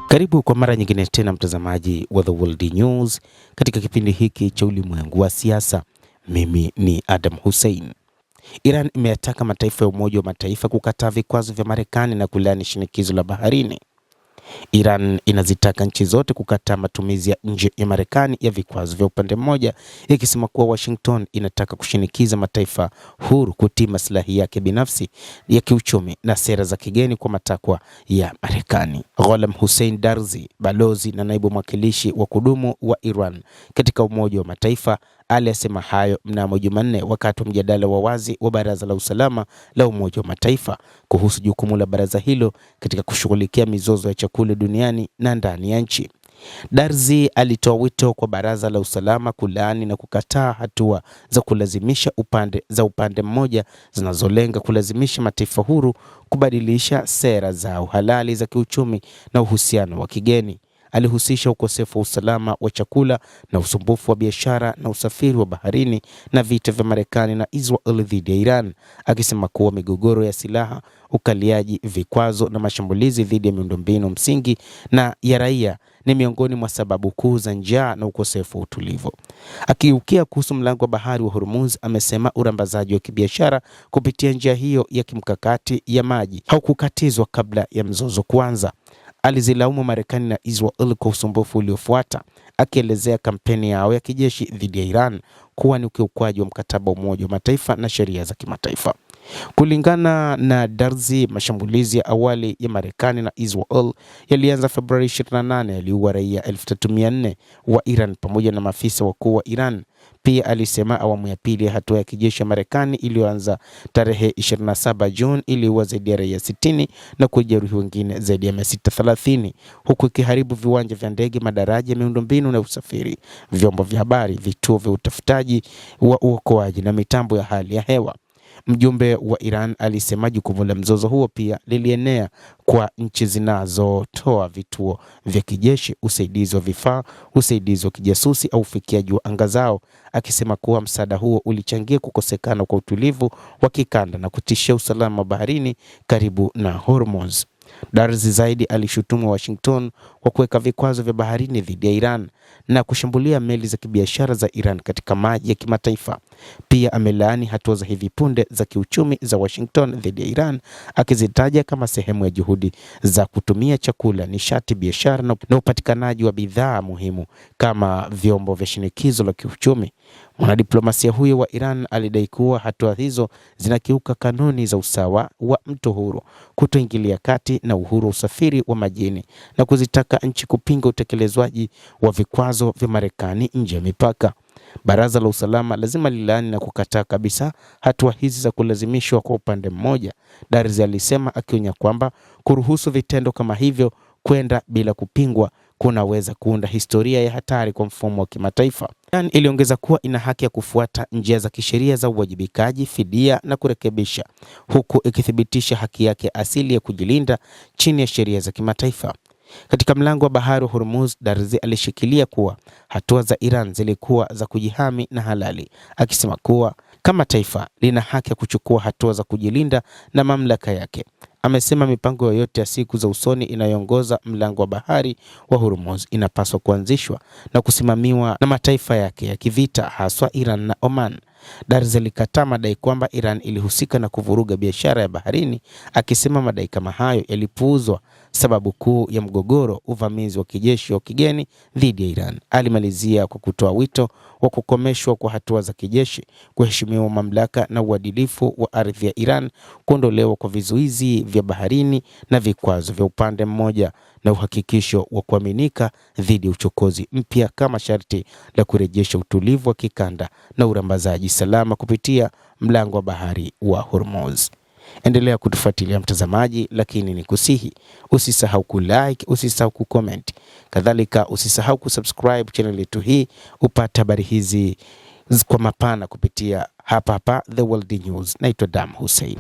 Karibu kwa mara nyingine tena mtazamaji wa The World News katika kipindi hiki cha ulimwengu wa siasa. Mimi ni Adam Hussein. Iran imeyataka mataifa ya Umoja wa Mataifa kukataa vikwazo vya Marekani na kulaani shinikizo la baharini. Iran inazitaka nchi zote kukataa matumizi ya nje ya Marekani ya vikwazo vya upande mmoja, ikisema kuwa Washington inataka kushinikiza mataifa huru kutii maslahi yake binafsi ya kiuchumi na sera za kigeni kwa matakwa ya Marekani. Ghulam Hussein Darzi, balozi na naibu mwakilishi wa kudumu wa Iran katika Umoja wa Mataifa, aliyesema hayo mnamo Jumanne wakati wa mjadala wa wazi wa Baraza la Usalama la Umoja wa Mataifa kuhusu jukumu la baraza hilo katika kushughulikia mizozo ya chakula duniani na ndani ya nchi. Darzi alitoa wito kwa Baraza la Usalama kulaani na kukataa hatua za kulazimisha upande mmoja zinazolenga kulazimisha mataifa huru kubadilisha sera zao halali za kiuchumi na uhusiano wa kigeni. Alihusisha ukosefu wa usalama wa chakula na usumbufu wa biashara na usafiri wa baharini na vita vya Marekani na Israel dhidi ya Iran, akisema kuwa migogoro ya silaha, ukaliaji, vikwazo na mashambulizi dhidi ya miundombinu msingi na ya raia ni miongoni mwa sababu kuu za njaa na ukosefu wa utulivu. Akiukia kuhusu mlango wa bahari wa Hormuz, amesema urambazaji wa kibiashara kupitia njia hiyo ya kimkakati ya maji haukukatizwa kabla ya mzozo kuanza. Alizilaumu Marekani na Israel kwa usumbufu uliofuata, akielezea kampeni yao ya kijeshi dhidi ya Iran kuwa ni ukiukwaji wa mkataba wa Umoja wa Mataifa na sheria za kimataifa. Kulingana na Darzi, mashambulizi ya awali ya Marekani na Israel yalianza Februari 28, yaliua raia 3400 wa Iran pamoja na maafisa wakuu wa Iran. Pia alisema awamu ya pili ya hatua ya kijeshi ya Marekani iliyoanza tarehe 27 Juni iliua zaidi ya raia 60 na kujeruhi wengine zaidi ya 630, huku ikiharibu viwanja vya ndege, madaraja, miundombinu na usafiri, vyombo vya habari, vituo vya utafutaji wa uokoaji na mitambo ya hali ya hewa. Mjumbe wa Iran alisema jukumu la mzozo huo pia lilienea kwa nchi zinazotoa vituo vya kijeshi, usaidizi wa vifaa, usaidizi wa kijasusi au ufikiaji wa anga zao, akisema kuwa msaada huo ulichangia kukosekana kwa utulivu wa kikanda na kutishia usalama baharini karibu na Hormuz. Darzi zaidi alishutumu Washington kwa kuweka vikwazo vya baharini dhidi ya Iran na kushambulia meli za kibiashara za Iran katika maji ya kimataifa. Pia amelaani hatua za hivi punde za kiuchumi za Washington dhidi ya Iran, akizitaja kama sehemu ya juhudi za kutumia chakula, nishati, biashara na upatikanaji wa bidhaa muhimu kama vyombo vya shinikizo la kiuchumi. Mwanadiplomasia huyo wa Iran alidai kuwa hatua hizo zinakiuka kanuni za usawa wa mtu huru, kutoingilia kati na uhuru wa usafiri wa majini, na kuzitaka nchi kupinga utekelezwaji wa vikwazo vya Marekani nje ya mipaka. Baraza la Usalama lazima lilaani na kukataa kabisa hatua hizi za kulazimishwa kwa upande mmoja, Darzi alisema, akionya kwamba kuruhusu vitendo kama hivyo kwenda bila kupingwa kunaweza kuunda historia ya hatari kwa mfumo wa kimataifa. Iran iliongeza kuwa ina haki ya kufuata njia za kisheria za uwajibikaji, fidia na kurekebisha, huku ikithibitisha haki yake asili ya kujilinda chini ya sheria za kimataifa. Katika mlango wa bahari wa Hormuz, Darzi alishikilia kuwa hatua za Iran zilikuwa za kujihami na halali, akisema kuwa kama taifa lina haki ya kuchukua hatua za kujilinda na mamlaka yake. Amesema mipango yoyote ya siku za usoni inayoongoza mlango wa bahari wa Hormuz inapaswa kuanzishwa na kusimamiwa na mataifa yake ya kivita, haswa Iran na Oman. Darzi alikataa madai kwamba Iran ilihusika na kuvuruga biashara ya baharini, akisema madai kama hayo yalipuuzwa. Sababu kuu ya mgogoro, uvamizi wa kijeshi wa kigeni dhidi ya Iran. Alimalizia kwa kutoa wito wa kukomeshwa kwa hatua za kijeshi, kuheshimiwa mamlaka na uadilifu wa ardhi ya Iran, kuondolewa kwa vizuizi vya baharini na vikwazo vya upande mmoja, na uhakikisho wa kuaminika dhidi ya uchokozi mpya kama sharti la kurejesha utulivu wa kikanda na urambazaji salama kupitia mlango wa bahari wa Hormuz. Endelea kutufuatilia mtazamaji, lakini ni kusihi usisahau kulike, usisahau kucomment, kadhalika usisahau kusubscribe channel yetu hii upate habari hizi kwa mapana kupitia hapa The World News. Naitwa Adam Hussein.